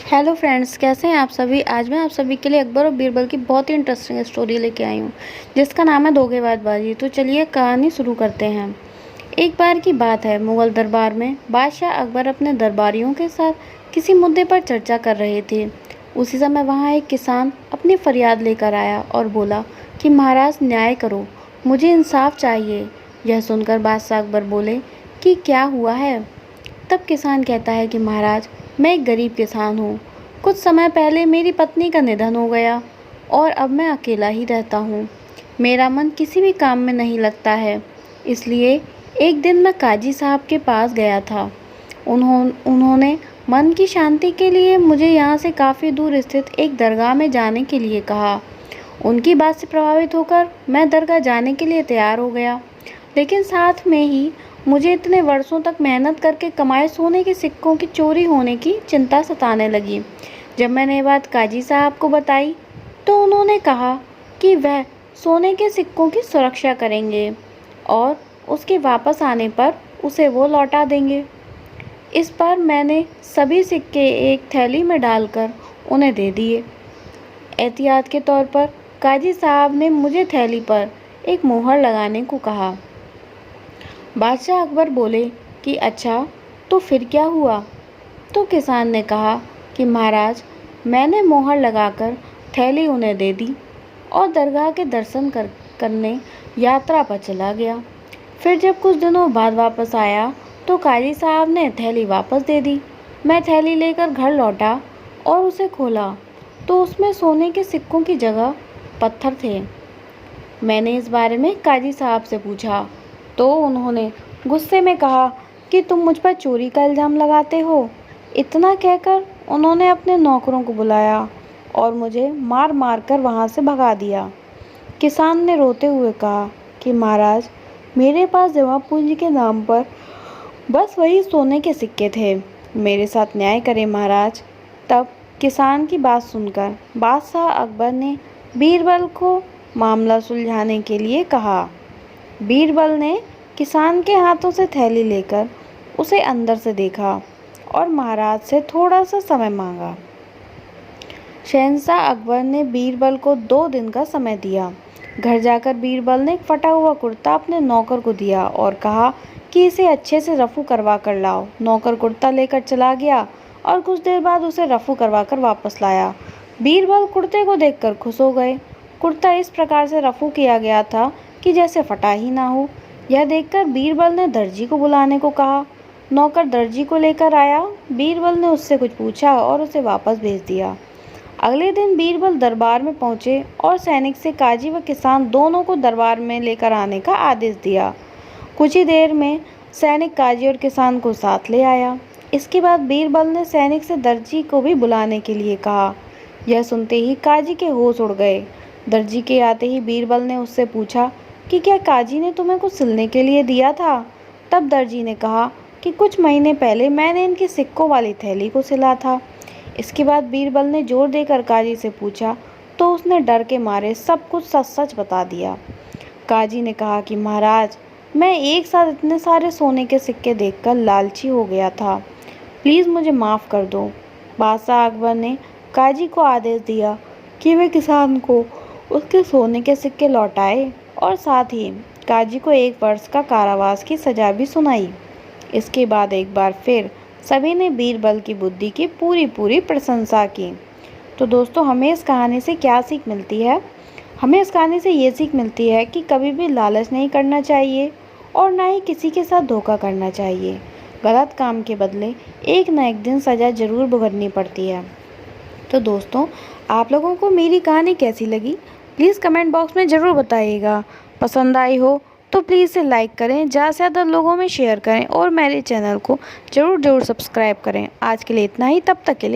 Hello friends, कैसे हैं आप सभी। आज मैं आप सभी के लिए अकबर और बीरबल की बहुत ही इंटरेस्टिंग स्टोरी लेके आई हूँ, जिसका नाम है धोखेबाज। तो चलिए कहानी शुरू करते हैं। एक बार की बात है, मुगल दरबार में बादशाह अकबर अपने दरबारियों के साथ किसी मुद्दे पर चर्चा कर रहे थे। उसी समय वहाँ एक किसान अपनी फरियाद लेकर आया और बोला कि महाराज न्याय करो, मुझे इंसाफ चाहिए। यह सुनकर बादशाह अकबर बोले कि क्या हुआ है। तब किसान कहता है कि महाराज, मैं एक गरीब किसान हूँ। कुछ समय पहले मेरी पत्नी का निधन हो गया और अब मैं अकेला ही रहता हूँ। मेरा मन किसी भी काम में नहीं लगता है। इसलिए एक दिन मैं काजी साहब के पास गया था। उन्होंने मन की शांति के लिए मुझे यहाँ से काफ़ी दूर स्थित एक दरगाह में जाने के लिए कहा। उनकी बात से प्रभावित होकर मैं दरगाह जाने के लिए तैयार हो गया, लेकिन साथ में ही मुझे इतने वर्षों तक मेहनत करके कमाए सोने के सिक्कों की चोरी होने की चिंता सताने लगी। जब मैंने ये बात काजी साहब को बताई तो उन्होंने कहा कि वह सोने के सिक्कों की सुरक्षा करेंगे और उसके वापस आने पर उसे वो लौटा देंगे। इस पर मैंने सभी सिक्के एक थैली में डालकर उन्हें दे दिए। एहतियात के तौर पर काजी साहब ने मुझे थैली पर एक मोहर लगाने को कहा। बादशाह अकबर बोले कि अच्छा, तो फिर क्या हुआ। तो किसान ने कहा कि महाराज, मैंने मोहर लगाकर थैली उन्हें दे दी और दरगाह के दर्शन करने यात्रा पर चला गया। फिर जब कुछ दिनों बाद वापस आया तो काजी साहब ने थैली वापस दे दी। मैं थैली लेकर घर लौटा और उसे खोला तो उसमें सोने के सिक्कों की जगह पत्थर थे। मैंने इस बारे में काजी साहब से पूछा तो उन्होंने गुस्से में कहा कि तुम मुझ पर चोरी का इल्ज़ाम लगाते हो। इतना कहकर उन्होंने अपने नौकरों को बुलाया और मुझे मार मार कर वहाँ से भगा दिया। किसान ने रोते हुए कहा कि महाराज, मेरे पास जमा पूंजी के नाम पर बस वही सोने के सिक्के थे। मेरे साथ न्याय करें महाराज। तब किसान की बात सुनकर बादशाह अकबर ने बीरबल को मामला सुलझाने के लिए कहा। बीरबल ने किसान के हाथों से थैली लेकर उसे अंदर से देखा और महाराज से थोड़ा सा समय मांगा। शहंशाह अकबर ने बीरबल को 2 दिन का समय दिया। घर जाकर बीरबल ने एक फटा हुआ कुर्ता अपने नौकर को दिया और कहा कि इसे अच्छे से रफू करवा कर लाओ। नौकर कुर्ता लेकर चला गया और कुछ देर बाद उसे रफू करवा कर वापस लाया। बीरबल कुर्ते को देखकर खुश हो गए। कुर्ता इस प्रकार से रफू किया गया था कि जैसे फटा ही ना हो। यह देखकर बीरबल ने दर्जी को बुलाने को कहा। नौकर दर्जी को लेकर आया। बीरबल ने उससे कुछ पूछा और उसे वापस भेज दिया। अगले दिन बीरबल दरबार में पहुंचे और सैनिक से काजी व किसान दोनों को दरबार में लेकर आने का आदेश दिया। कुछ ही देर में सैनिक काजी और किसान को साथ ले आया। इसके बाद बीरबल ने सैनिक से दर्जी को भी बुलाने के लिए कहा। यह सुनते ही काजी के होश उड़ गए। दर्जी के आते ही बीरबल ने उससे पूछा कि क्या काजी ने तुम्हें कुछ सिलने के लिए दिया था। तब दर्जी ने कहा कि कुछ महीने पहले मैंने इनकी सिक्कों वाली थैली को सिला था। इसके बाद बीरबल ने जोर देकर काजी से पूछा तो उसने डर के मारे सब कुछ सच सच बता दिया। काजी ने कहा कि महाराज, मैं एक साथ इतने सारे सोने के सिक्के देखकर लालची हो गया था। प्लीज़ मुझे माफ़ कर दो। बादशाह अकबर ने काजी को आदेश दिया कि वे किसान को उसके सोने के सिक्के लौटाए और साथ ही काजी को 1 वर्ष का कारावास की सज़ा भी सुनाई। इसके बाद एक बार फिर सभी ने बीरबल की बुद्धि की पूरी प्रशंसा की। तो दोस्तों, हमें इस कहानी से क्या सीख मिलती है। हमें इस कहानी से ये सीख मिलती है कि कभी भी लालच नहीं करना चाहिए और ना ही किसी के साथ धोखा करना चाहिए। गलत काम के बदले एक न एक दिन सज़ा ज़रूर भुगतनी पड़ती है। तो दोस्तों, आप लोगों को मेरी कहानी कैसी लगी, प्लीज़ कमेंट बॉक्स में ज़रूर बताइएगा। पसंद आई हो तो प्लीज़ इसे लाइक करें, ज़्यादा से ज़्यादा लोगों में शेयर करें और मेरे चैनल को ज़रूर सब्सक्राइब करें। आज के लिए इतना ही, तब तक के लिए